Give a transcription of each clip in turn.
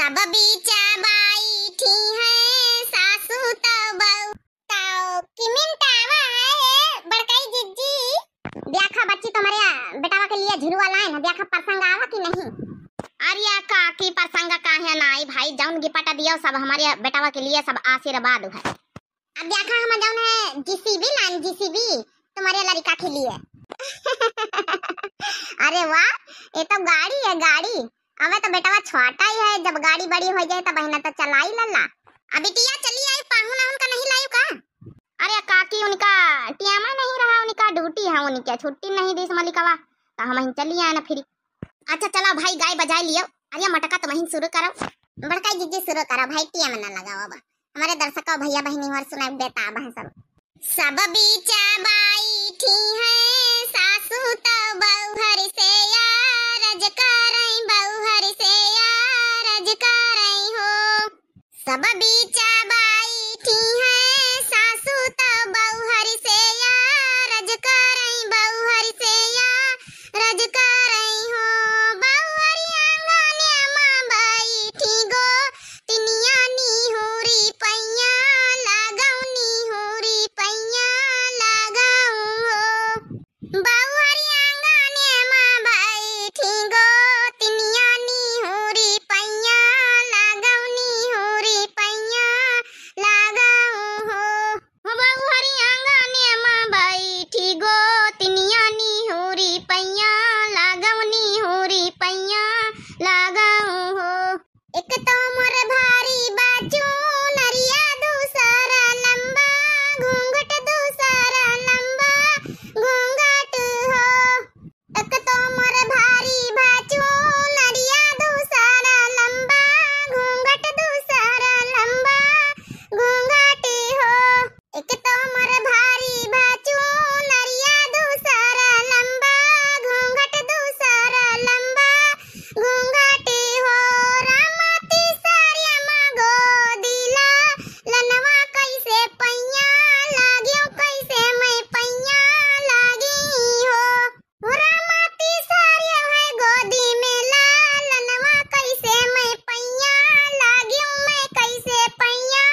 सब बीचा बाई थी है सासू तो बहू ताओ किमिन तावा है बड़काई जिज्जी देखा बच्ची तुम्हारे बेटावा के लिए झुलवा लाए ना देखा प्रसंग आवा कि नहीं। अरे काकी प्रसंग काहे ना आई भाई जौन गिफ्ट दियो सब हमारे बेटावा के लिए सब आशीर्वाद है। अब देखा हम जौन है जीसीबी लान जीसीबी तुम्हारे लड़का के लिए अरे वाह ये तो गाड़ी है गाड़ी। अब तो बेटावा छोटा ही है जब गाड़ी बड़ी हो जाए तो बहना तो चला ही लल्ला। अभी टिया चली आई पाहुना उनका नहीं लायू का। अरे काकी उनका टियामा नहीं रहा उनका ड्यूटी है उनके छुट्टी नहीं दी मलिकवा तो हम ही चली आए ना फिर। अच्छा चलो भाई गाय बजा लियो। अरे मटका तो वहीं शुरू करो बड़का जीजी शुरू करो भाई टिया में ना लगाओ। अब हमारे दर्शकों भैया बहनी और सुना बेटा अब है सब बीचा बाई थी है सासू तो बहुहर से यार करई बहुहर से यार करई हो। सब बीचा बाई थी है सासू तो बहुहर से यार करई बहुहर से यार करई हो। बहुहरी आंगने मां बाई थी गो तिनिया नी होरी पैया लगाउनी होरी पैया लगाऊ हो। बहुहरी आंगने मां बाई थी गो तिनिया नी होरी पैया लगाउनी होरी पैया लगाऊ हो। बहुहरी आंगने मां बाई थी गो तिनिया नी होरी पैया लगाउनी होरी पैया लगाऊ हो। एक तो मोर भारी बाजू नरिया दूसरा लंबा घूंघट दूसरा लंबा घूंघट हो। एक तो मोर भारी बाजू नरिया दूसरा लंबा घूंघट दूसरा लंबा घूंघट हो। एक तो मोर भारी बाजू नरिया दूसरा लंबा घूंघट दूसरा लंबा घूंघट हो। रामती सारिया मागो दिला लनवा कैसे पैया लागियो कैसे मैं पैया लागी हो। रामती सारिया है गोदी में लनवा कैसे मैं पैया लागियो मैं कैसे पैया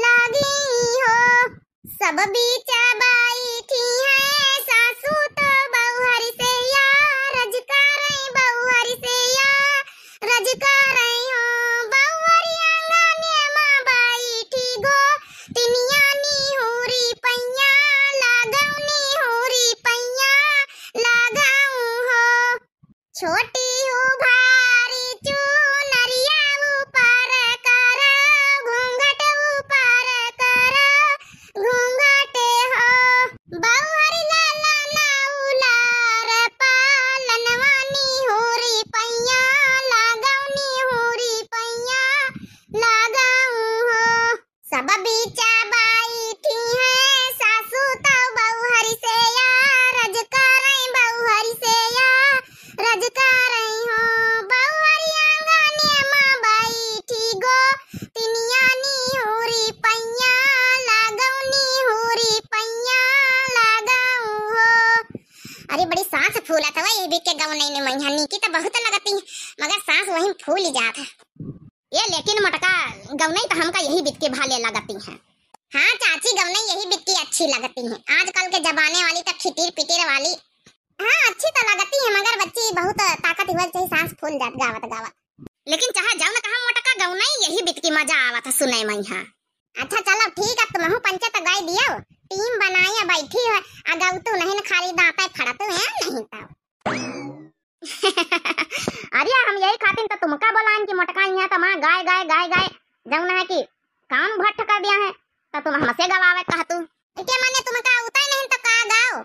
लागी हो। सब बीचा बाई थी है सासू तो बहुहर से यार करई बहुहर से यार करई हो। बहुहरी आंगने मां बाई थी गो तिनिया नी होरी पैया लगाउनी होरी पैया लगाऊ हो। छोटी हो भारी चुनरिया ऊपर कर घूंघट ऊपर कर घूंघट हो। बहुहरी लाला नाउलार पालनवानी होरी पैया लगाउनी होरी पैया लगाऊ हो। सब बीचा बाई थी है सासू तो बहुहर से यार करई बहुहर से यार करई हो। बहुहरी आंगने मां बाई थी गो तिनिया नी होरी पैया लगाउनी होरी पैया लगाऊ हो। अरे बड़ी सांस फूला था ये भी के गाँव नहीं मैहानी की तो बहुत लगती है मगर सांस वहीं फूल ही जाता ये। लेकिन मटका गवनई तो हमका यही बित के भाले लगती है। हाँ चाची गवनई यही बित की अच्छी लगती है। आजकल के जमाने वाली तो खिटीर पिटीर वाली हाँ अच्छी तो लगती है मगर बच्ची बहुत ताकत हुआ चाहिए सांस फूल जात गावत गावत। लेकिन चाहे जाओ ना कहा मटका गवनई यही बित की मजा आवत सुने मैं। हाँ अच्छा चलो ठीक है तुम पंचायत गाय दियो टीम बनाया बैठी है अगव तो नहीं खाली दांता फड़त है नहीं तो अरे हम यही खातिर तो तुमका बोलान कि मटका यहाँ तो मां गाय गाय गाय गाय जौन है कि काम भट्ट कर दिया है तो तुम हमसे गवावे कहा तू क्या माने तुमका उताय नहीं तो का गाओ।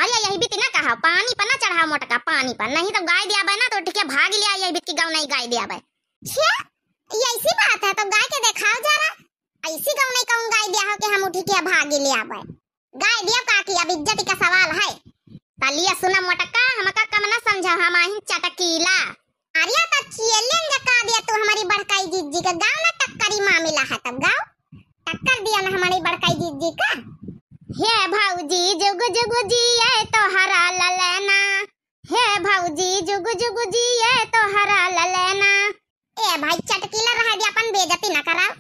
अरे यही बीती ना कहा पानी पर ना चढ़ाओ मटका पानी पर नहीं तो गाय दिया ना तो ठीक है भाग लिया यही बीत की गाँव नहीं गाय दिया ये ऐसी बात है तो गाय के दिखाओ जरा ऐसी गाँव नहीं कहूँ गाय दिया हो कि हम उठी के भाग लिया गाय दिया काकी अब इज्जत का सवाल है। तलिया सुना मटका हमका कम ना समझा हम आही चटकीला। अरे तो चैलेंज का दिया तू हमारी बड़काई जीजी का गाँव ना टक्करी मामला है तब गाँव टक्कर दिया ना हमारी बड़काई जीजी का। हे भाऊजी जुग जुग जिए तो हरा ललना हे भाऊजी जुग जुग जिए तो हरा ललना ए भाई चटकीला रह दिया, अपन बेइज्जती ना कराओ।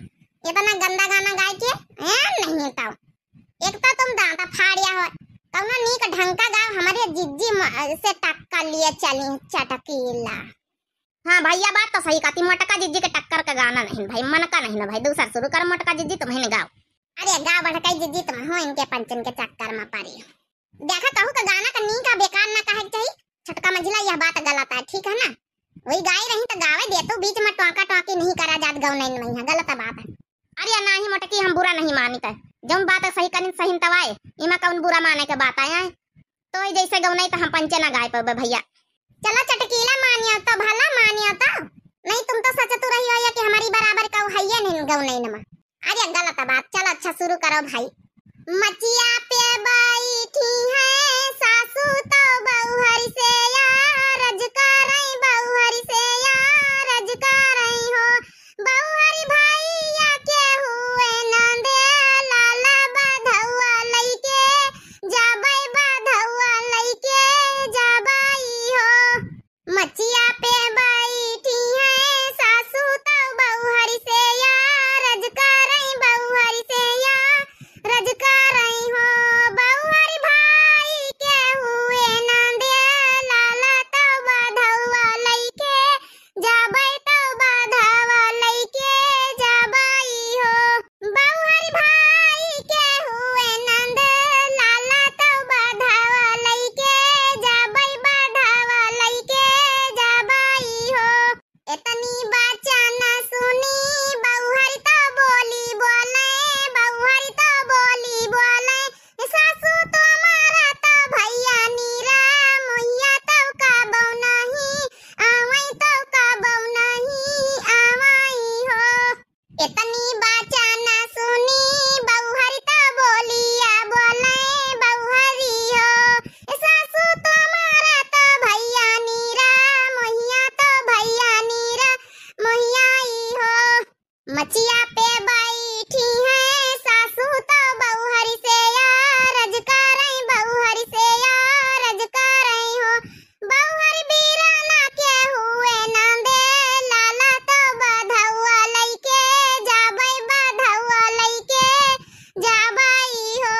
इतना गंदा गाना गाय के नहीं तो एक तो तुम दांता फाड़िया हो, कौनो नीक ढंग का गाओ, हमारे जिज्जी से टक्कर लिए चली चटकीला। हाँ भैया बात तो सही कहती, मोटका जिज्जी के टक्कर का गाना नहीं भाई, मन का नहीं ना भाई, दूसरा शुरू कर मोटका जिज्जी तुम्हें न गाओ। अरे गाँव भड़काई जिज्जी तुम हो इनके पंचन के चक्कर में पड़ी। देखा कहूँ का गाना का नी का बेकार ना कहे चाहिए, छटका मंझिला यह बात गलत है, ठीक है ना। वही गाय रही तो गावे दे, तो बीच में टोका टोकी नहीं करा जात, गाँव नहीं है, गलत बात है। अरे ना ही मोटकी हम बुरा नहीं मानते, जब बात सही करी सही तवाए इमा कौन बुरा माने के बात आया है। तो जैसे गाँव नहीं तो हम पंचे ना गाय पे भैया। चलो चटकीला मानियो तो भला मानियो तो, नहीं तुम तो सच तो रही हो कि हमारी बराबर का है नहीं गाँव नहीं नमा। अरे गलत बात, चलो अच्छा शुरू करो भाई। मचिया पे बैठी है सासू तो बहुहरी से रज करई, बहुहरी से रज करई हो, बहुहरी भैया के हुए नंदे लाला बधौआ लइके जाबै, बधौआ लइके जाबै हो। मचिया पे बैठी है सासू तो बहुहरी से रज करई, बहुहरी से रज करई हो, बहुहरी भाई के हुए नंदे लाला तो बधौआ लइके जाबै, तो बधौआ लइके जाबै हो, बहुहरी भाई के हुए नंद लाला तो बधौआ लइके जाबै, बधौआ लइके जाबै हो। इतनी बाचा न सुनी बहुहरी तो बोली बोले, बहुहरी तो बोली बोले, सासू तुम्हारा तो भैया नीरा मोहिया तो काबौ नहीं आवई, तो काबौ नहीं आवई हो। इतनी बाचा न सुनी बहुहरी तो बोलिया बोले, बहुहरी हो, सासू तुम्हारा तो भैया नीरा मोहिया, तो भैया नीरा मोहियाई हो। मचिया पे बैठी है सासू तो बहुहरी से रज करई, बहुहरी से रज करई हो, बहुहरी बीराना के हुए नंदे लाला तो बधौआ लइके जाबै, बधौआ लइके जाबै हो।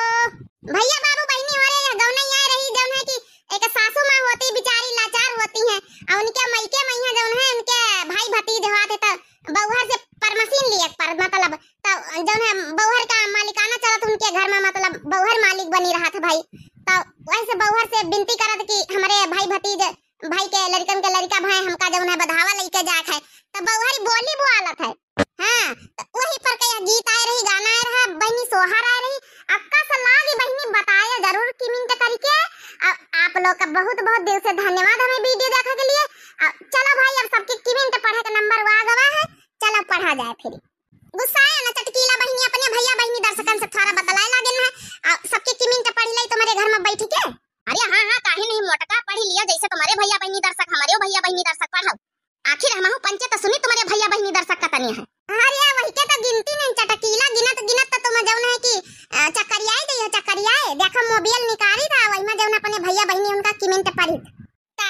भैया बाबू बहनी हो रे गाँव नहीं आए रही, जौन है कि एक सासू माँ होती बेचारी लाचार होती है, और उनके मैके मैया जौन है उनके भाई भतीज होते तो बहुहर से परमसीन लिए पर मतलब तो जौन है बहुहर का मालिकाना चलत उनके घर में, मतलब बहुहर मालिक बनी रहा था भाई। तो वैसे बहुहर से विनती करत कि हमारे भाई भतीज भाई के लड़कन के लड़का भाई हमका जौन है बधावा लेके जात है, तो बहुहरी बोली बुआलत है। हाँ तो वही पर कया गीत आए रही, गाना आए रहा, बहनी सोहर आए रही, अक्का से लागी बहनी बताया जरूर कमेंट करके। आप लोग का बहुत बहुत दिल से धन्यवाद हमें वीडियो देखने के लिए। चलो भाई अब सबके कमेंट पढ़े का नंबर आ गवा है, चलो पढ़ा जाए फिर। गुस्सा आया ना चटकीला बहनी अपने भैया बहनी दर्शकन से थोड़ा बतलाए लागे ना, सबके कमेंट पढ़ ली तुम्हारे घर में बैठ के। अरे हाँ हाँ काहे नहीं मोटका पढ़ लिया, जैसे तुम्हारे भैया बहनी दर्शक हमारे भैया बहनी दर्शक पढ़ाओ, आखिर हम पंचे तो सुनी तुम्हारे भैया बहनी दर्शक का तनी है। अरे वही के तो गिनती नहीं चटकीला, गिनत गिनत तो तुम जौन है कि चक्करियाए दी चक्करियाए, देखो मोबाइल निकाली था वही में जौन अपने भैया बहनी उनका कमेंट पढ़ी तो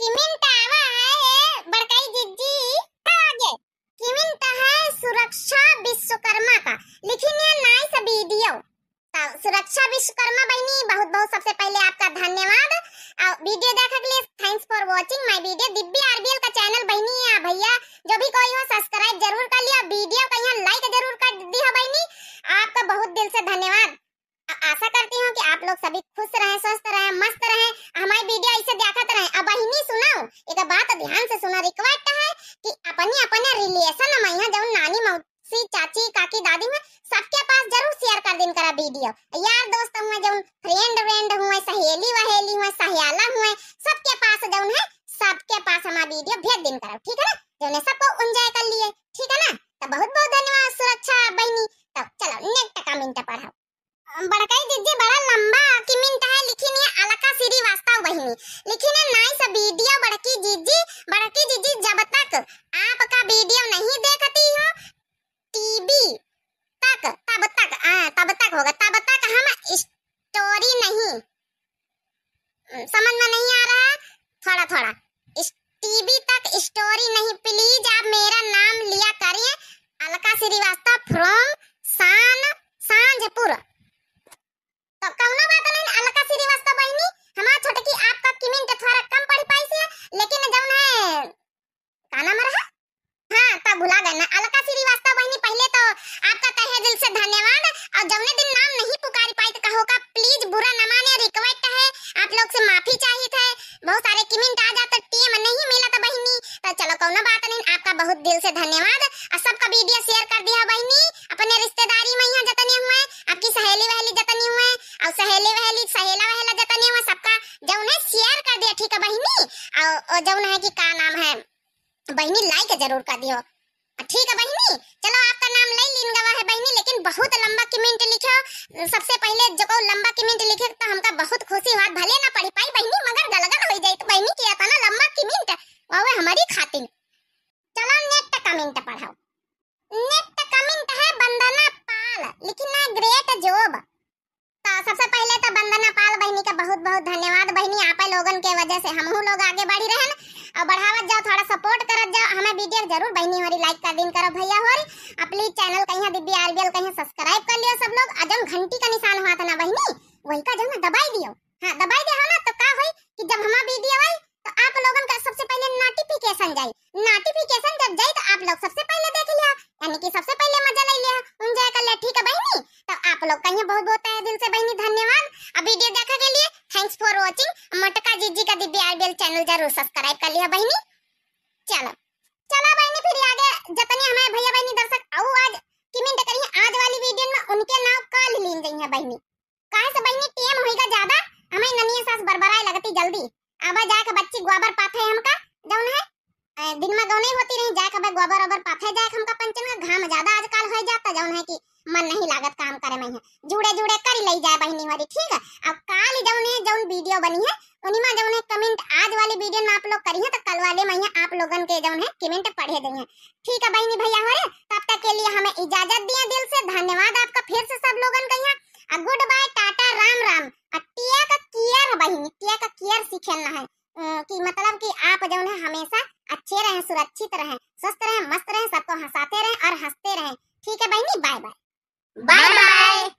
कमेंट आवा है बड़काई जिज्जी आगे कमेंट है सुरक्षा विश्वकर्मा का, लिखिए नाइस वीडियो। तो सुरक्षा विश्वकर्मा बहनी बहुत बहुत सबसे पहले आपका धन्यवाद, वीडियो देखने के लिए thanks for watching my video. Divya RBL का चैनल बहनी है भैया, जो भी कोई हो सब्सक्राइब जरूर कर लिया, वीडियो का यहाँ लाइक जरूर कर दिया बहनी, आपका बहुत दिल से धन्यवाद। आशा करती हूँ कि आप लोग सभी खुश रहें, स्वस्थ रहें, मस्त रहें, हमारी वीडियो ऐसे देखते रहें। अब बहनी सुनाओ एक बात ध्यान से सुनो, रिक्वेस्ट है कि अपने रिलेशन में यहाँ जो नानी मौसी चाची काकी दादी में सबके पास जरूर शेयर कर दिन करा वीडियो, यार दोस्त हुए जो फ्रेंड हुए, सहेली वहेली हुए, सहेला हुए, सबके पास जो है सबके पास हमारा वीडियो भेज दिन करा, ठीक है ना, जो सबको एंजॉय कर लिए, ठीक है ना। तो बहुत बहुत धन्यवाद सुरक्षा बहनी। तो चलो नेक्स्ट कमेंट पढ़ाओ। बड़काई दीदी बड़ा लंबा कमेंट है, लिखी है अलका श्रीवास्तव बहनी, लिखी है नाइस वीडियो बड़की जीजी जब तक आपका वीडियो नहीं देखती हो टीवी तब तक होगा, तब तक हम स्टोरी नहीं समझ में नहीं आ रहा, थोड़ा टीवी तक स्टोरी नहीं, प्लीज आप मेरा नाम लिया करिए, अलका श्रीवास्तव फ्रॉम सांझपुर। तो कौनो बात नहीं, अलका श्रीवास्तव बहनी हमार छोटकी आपका कमेंट थोड़ा कम पढ़ पाई से, लेकिन जौन है का नाम रहा, हाँ तब भुला गए ना। अलका श्रीवास्तव बहनी पहले तो आपका तहे दिल से धन्यवाद, और जौने दिन नाम नहीं पुकार पाई तो कहो का प्लीज बुरा न माने, रिक्वेस्ट है आप लोग से, माफी चाहिए थे। बहुत सारे कमेंट आ जाते टीम नहीं मिला था बहनी, तो चलो कौनो बात नहीं, आपका बहुत दिल से धन्यवाद। और सबका वीडियो शेयर कर दिया बहनी, अपने रिश्तेदारी में यहाँ जतने हुए, आपकी सहेली वहेली जतनी हुए, और सहेली वहेली सहेला वहेला जतने हुए, सबका जौन है शेयर कर दिया, ठीक है बहनी। और जौन है कि का नाम है बहनी लाइक जरूर कर दियो, ठीक है बहनी। चलो आपका नाम ले लीन गवा है बहनी, लेकिन बहुत लंबा कमेंट लिखो। सबसे पहले जो को लंबा कमेंट लिखे तो हमका बहुत खुशी हुआ, भले ना पढ़ी पाई बहनी, मगर गलगल हो जाए तो बहनी किया था ना लंबा कमेंट, वो हमारी खातिर। चलो नेक्स्ट कमेंट पढ़ाओ। नेक्स्ट कमेंट है वंदना पाल, लिखना ग्रेट जॉब। तो सबसे पहले तो वंदना पाल बहनी का बहुत बहुत धन्यवाद बहनी, आप लोगन के वजह से हम लोग आगे बढ़ी रहे और बढ़ावत जाओ, थोड़ा सपोर्ट करत जाओ, हमें वीडियो जरूर बहनी हमारी लाइक कर दिन करो भैया होरी, प्लीज चैनल कहीं दिव्य आरबीएल कहीं सब्सक्राइब कर लियो सब लोग, अजम घंटी का निशान हुआ था ना बहनी, वही का जो ना दबाई दियो, हाँ दबाई दे हो ना, तो का होई कि जब हमारा वीडियो आई तो आप लोगन का सबसे पहले नोटिफिकेशन जाई, नोटिफिकेशन जब जाई तो आप लोग सबसे पहले देख लिया, यानी कि सबसे पहले मजा ले लिया, एंजॉय कर लिया, ठीक है बहनी। तो आप लोग का बहुत बहुत तहे दिल से बहनी धन्यवाद, अब वीडियो देखने के लिए थैंक्स फॉर वाचिंग। मटका जीजी का दिव्य आरबीएल चैनल जरूर सब्सक्राइब कर लिया बहनी। चलो चलो बहनी, फिर आगे जतने हमारे भैया बहनी दर्शक आओ आज कमेंट करिए, आज वाली वीडियो में उनके नाम कल लीन गई है बहनी, काहे से बहनी टीएम होएगा ज्यादा, हमें ननिया सास बरबराए लगती जल्दी, अब जाके बच्ची गोबर पाथे हमका जौन है दिन में गौने होती नहीं, जाके अब गोबर ओबर पाथे जाके हमका पंचन का घाम ज्यादा आजकल हो जाता, जौन है कि मन नहीं लागत काम करे में है, जुड़े जुड़े कर ले जाए बहनी हमारी, ठीक है। अब काल जौन है जौन वीडियो बनी है उन्हीं में जौन है कमेंट आज वाली वीडियो में आप लोग करी है, तो कल वाले में आप लोगन के जौन है कमेंट पढ़े देंगे, ठीक है बहनी भैया हमारे। तब तक के लिए हमें इजाजत दिए, दिल से धन्यवाद आपका फिर से सब लोगन का यहाँ, गुड बाय, टाटा, राम राम। टिया का केयर बहनी, टिया का केयर सीखना है, कि मतलब कि आप जौन है हमेशा अच्छे रहें, सुरक्षित रहें, स्वस्थ रहें, मस्त रहें, सबको हंसाते रहें और हंसते रहें, ठीक है बहनी। Bye bye bye bye.